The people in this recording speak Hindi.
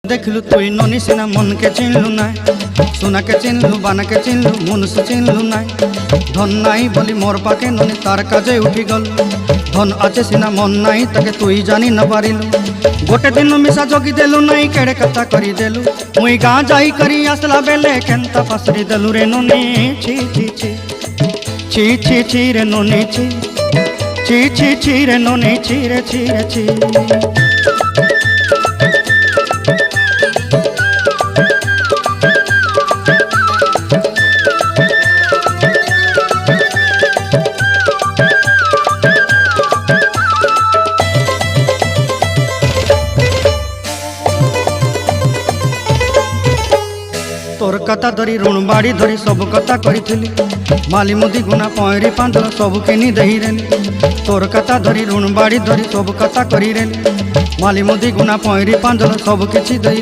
देखलु तुई ननी सिना मन के चिन्हलु ना, सोना के चिन्हलु बाना के चिन्हलु मनुष्य चिन्हलु ना। धन नाई बोली मोर पाके ननी तार काजे उठी गल, धन आचे सिना मन नाई ताके तुई जानी न पारिलु। गोटे दिन मिसा जगी देलु नाई केड़े कथा करी देलु, मुई गाँ जाई करी आसला बेले केंता फासरी देलु रे ननी। छी छी छी छी छी छी रे ननी छी छी छी छी रे ननी छी रे छी रे छी। तोर कथा धरी ऋण बाड़ी धरी सब कथा करी, माली मुदी गुना पहरी पांदल सब किनी दही रेली। तोर कथा धरी ऋण बाड़ी धरी सब कथा करी रेली, माली मुदी गुना पहरी पांदल सब किछि दही।